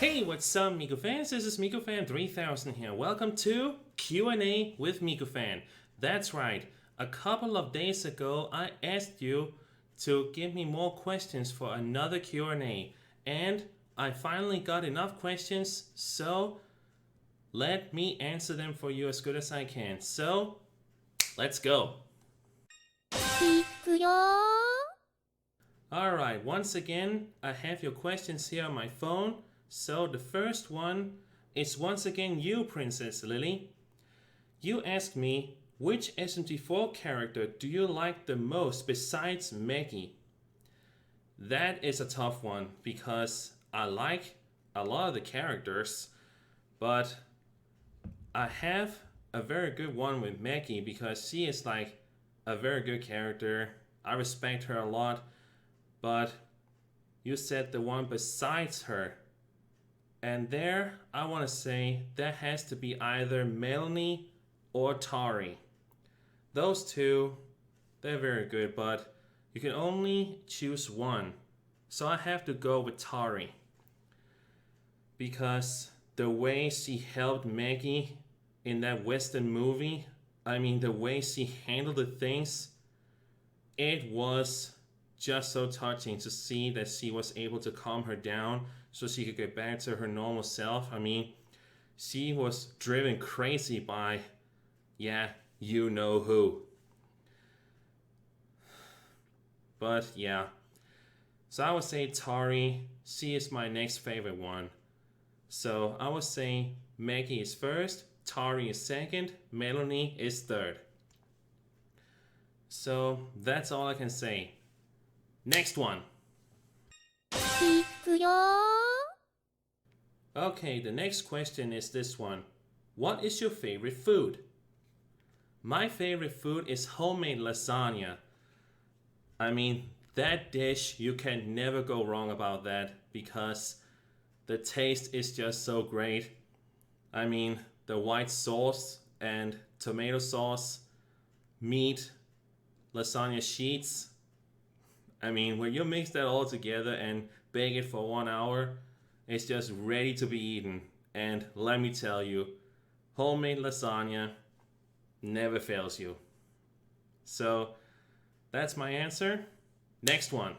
Hey, what's up, MikuFans? This is MikuFan 3000 here. Welcome to Q&A with MikuFan. That's right. A couple of days ago, I asked you to give me more questions for another Q&A, and I finally got enough questions, so let me answer them for you as good as I can. So, let's go. Alright, once again, I have your questions here on my phone. So the first one is once again you, Princess Lily. You asked me, which SMT4 character do you like the most besides Maggie? That is a tough one because I like a lot of the characters, but I have a very good one with Maggie because she is like a very good character. I respect her a lot, but you said the one besides her. And there, I want to say that has to be either Melanie or Tari. Those two, they're very good, but you can only choose one. So I have to go with Tari. Because the way she helped Maggie in that Western movie, I mean the way she handled the things, it was just so touching to see that she was able to calm her down so she could get back to her normal self. I mean, she was driven crazy by, yeah, you know who. But yeah, so I would say Tari, she is my next favorite one. So I would say Maggie is first, Tari is second, Melanie is third. So that's all I can say. Next one. Okay, the next question is this one. What is your favorite food? My favorite food is homemade lasagna. I mean, that dish, you can never go wrong about that because the taste is just so great. I mean, the white sauce and tomato sauce, meat, lasagna sheets. I mean, when you mix that all together and bake it for 1 hour, it's just ready to be eaten. And let me tell you, homemade lasagna never fails you. So, that's my answer. Next one.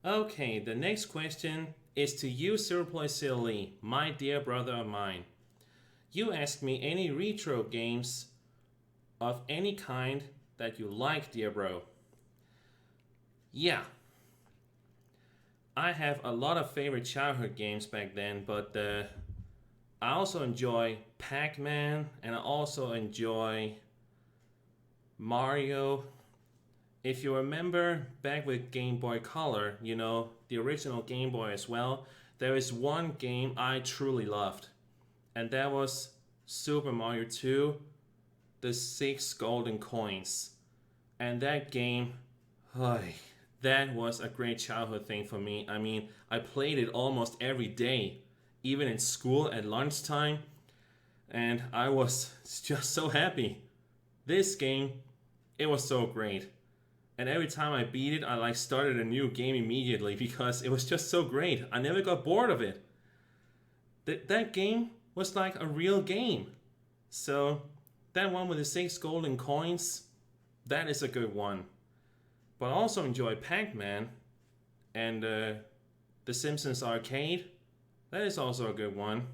Okay, the next question is to you, 0.0, my dear brother of mine. You asked me any retro games of any kind that you like, dear bro. Yeah. I have a lot of favorite childhood games back then, but I also enjoy Pac-Man and I also enjoy Mario. If you remember back with Game Boy Color, you know, the original Game Boy as well, there is one game I truly loved, and that was Super Mario 2, the 6 golden coins. And that game, that was a great childhood thing for me. I mean, I played it almost every day, even in school at lunchtime, and I was just so happy. This game, it was so great. And every time I beat it, I like started a new game immediately because it was just so great. I never got bored of it. That game was like a real game. So that one with the 6 golden coins, that is a good one. But I also enjoy Pac-Man and The Simpsons Arcade. That is also a good one.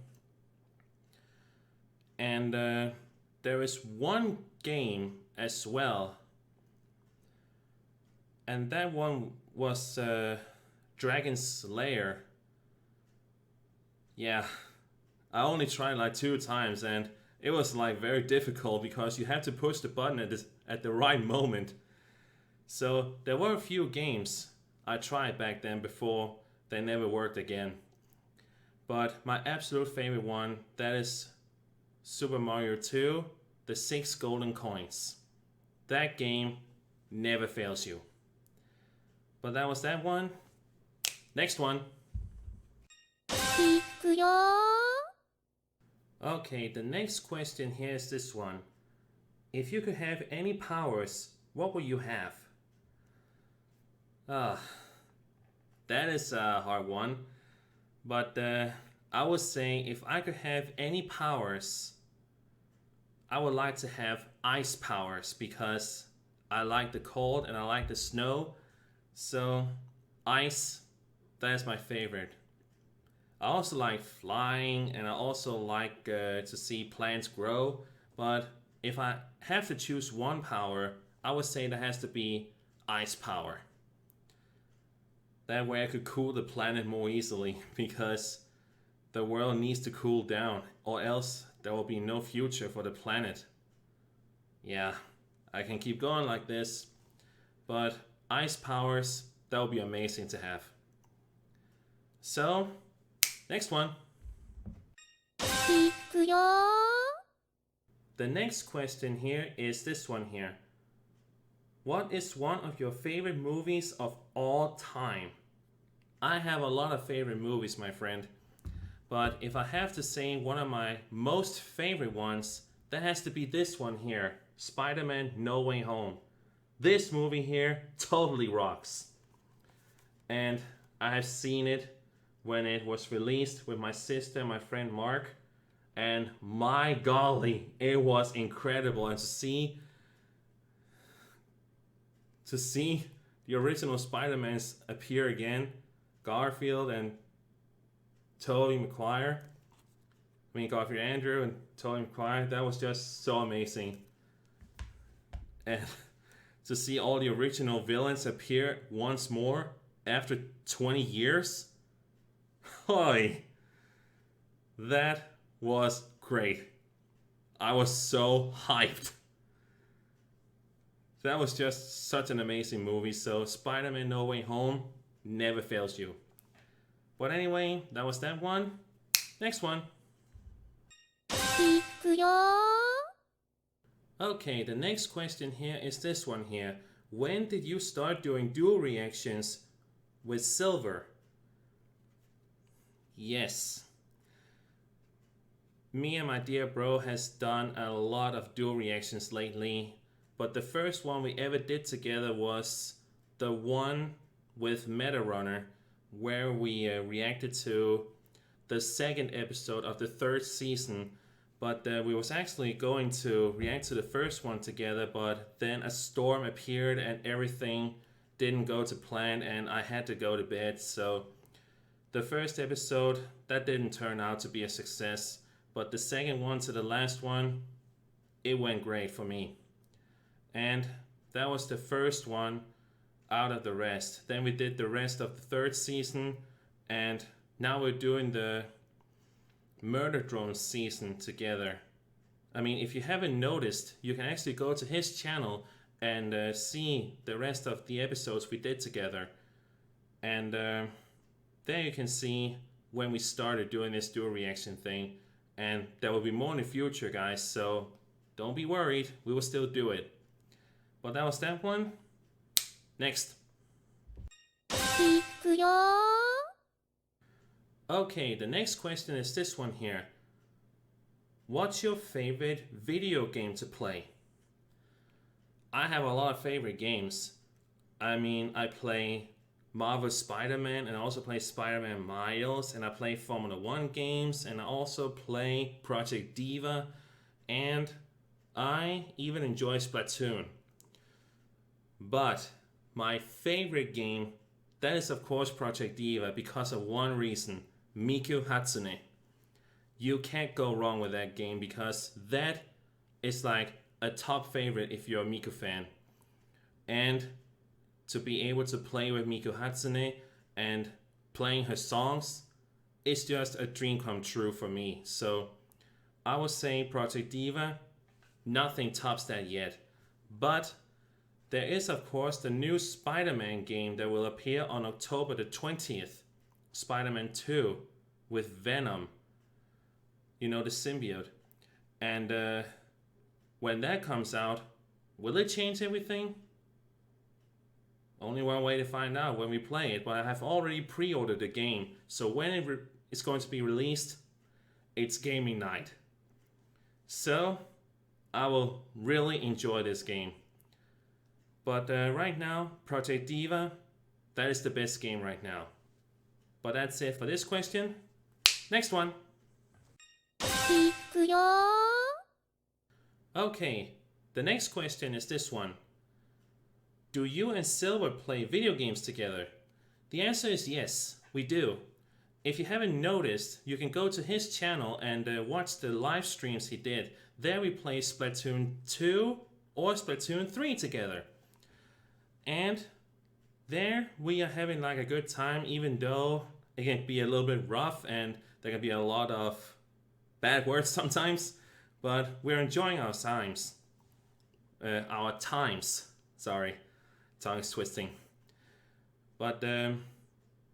And there is one game as well. And that one was Dragon Slayer. Yeah, I only tried like 2 times and it was like very difficult because you had to push the button at the right moment. So there were a few games I tried back then before they never worked again. But my absolute favorite one, that is Super Mario 2, the 6 golden coins. That game never fails you. But that was that one. Next one. Okay, the next question here is this one. If you could have any powers, what would you have? That is a hard one. But I would say if I could have any powers, I would like to have ice powers because I like the cold and I like the snow. So ice, that's my favorite. I also like flying and I also like to see plants grow. But if I have to choose one power, I would say that has to be ice power. That way I could cool the planet more easily because the world needs to cool down or else there will be no future for the planet. Yeah, I can keep going like this, but ice powers, that would be amazing to have. So, next one. The next question here is this one here. What is one of your favorite movies of all time? I have a lot of favorite movies, my friend. But if I have to say one of my most favorite ones, that has to be this one here. Spider-Man No Way Home. This movie here totally rocks. And I have seen it when it was released with my sister and my friend Mark. And my golly, it was incredible. And to see the original Spider-Mans appear again, Garfield and Tobey Maguire. Garfield Andrew and Tobey Maguire, that was just so amazing. And to see all the original villains appear once more after 20 years, holy, that was great. I was so hyped. That was just such an amazing movie. So Spider-Man No Way Home never fails you. But anyway, that was that one. Next one. Okay, the next question here is this one here. When did you start doing dual reactions with Silver? Yes. Me and my dear bro has done a lot of dual reactions lately. But the first one we ever did together was the one with Meta Runner, where we reacted to the second episode of the third season. But we was actually going to react to the first one together, but then a storm appeared and everything didn't go to plan and I had to go to bed. So the first episode, that didn't turn out to be a success. But the second one to the last one, it went great for me. And that was the first one out of the rest. Then we did the rest of the third season, and now we're doing the Murder Drone season together. I mean, if you haven't noticed, you can actually go to his channel and see the rest of the episodes we did together. And there you can see when we started doing this dual reaction thing. And there will be more in the future, guys, so don't be worried, we will still do it. But that was that one. Next. Okay, the next question is this one here. What's your favorite video game to play? I have a lot of favorite games. I mean, I play Marvel Spider-Man and I also play Spider-Man Miles, and I play Formula 1 games, and I also play Project Diva, and I even enjoy Splatoon. But my favorite game, that is of course Project Diva, because of one reason: Miku Hatsune. You can't go wrong with that game because that is like a top favorite if you're a Miku fan. And to be able to play with Miku Hatsune and playing her songs, it's just a dream come true for me. So I would say Project Diva, nothing tops that yet. But there is of course the new Spider-Man game that will appear on October the 20th, Spider-Man 2. with Venom. You know, the symbiote. And when that comes out, will it change everything? Only one way to find out when we play it, but I have already pre-ordered the game, so when it's going to be released, it's gaming night. So, I will really enjoy this game. But right now, Project Diva, that is the best game right now. But that's it for this question. Next one. Okay, the next question is this one. Do you and Silver play video games together? The answer is yes, we do. If you haven't noticed, you can go to his channel and watch the live streams he did. There we play Splatoon 2 or Splatoon 3 together. And there we are having like a good time, even though it can be a little bit rough and there can be a lot of bad words sometimes. But we're enjoying our times. Sorry. Tongue's twisting. But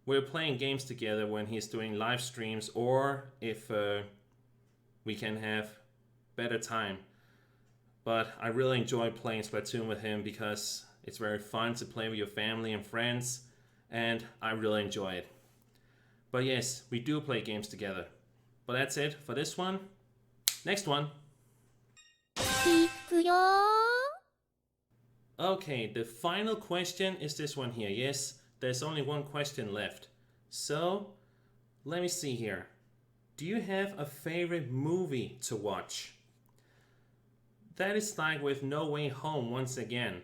we're playing games together when he's doing live streams, or if we can have better time. But I really enjoy playing Splatoon with him because it's very fun to play with your family and friends, and I really enjoy it. But yes, we do play games together. But that's it for this one. Next one. Okay, the final question is this one here. Yes, there's only one question left. So, let me see here. Do you have a favorite movie to watch? That is like with No Way Home once again.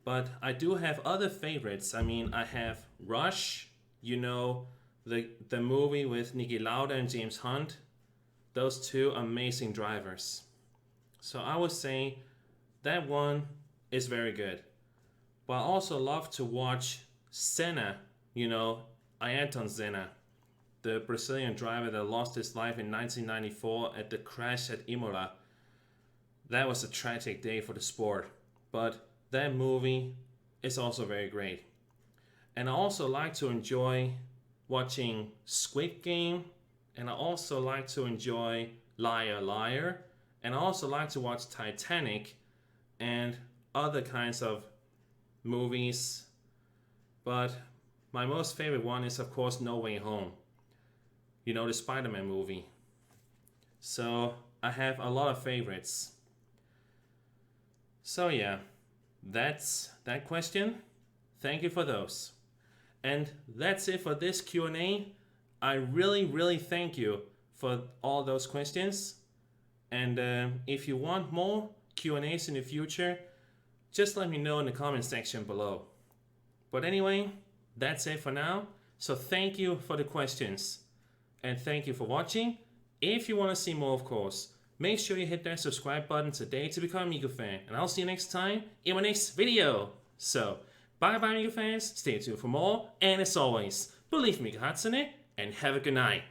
But I do have other favorites. I mean, I have Rush, you know, the movie with Niki Lauda and James Hunt. Those two amazing drivers. So I would say that one is very good. But I also love to watch Senna, you know, Ayrton Senna, the Brazilian driver that lost his life in 1994 at the crash at Imola. That was a tragic day for the sport, but that movie is also very great. And I also like to enjoy watching Squid Game, and I also like to enjoy Liar Liar, and I also like to watch Titanic and other kinds of movies. But my most favorite one is of course No Way Home. You know, the Spider-Man movie. So I have a lot of favorites. So yeah, that's that question. Thank you for those. And that's it for this Q&A. I really thank you for all those questions. And if you want more Q&As in the future, just let me know in the comment section below. But anyway, that's it for now. So thank you for the questions. And thank you for watching. If you want to see more, of course, make sure you hit that subscribe button today to become a MikuFan. And I'll see you next time in my next video. So, bye bye MikuFans, stay tuned for more. And as always, believe Miku Hatsune and have a good night.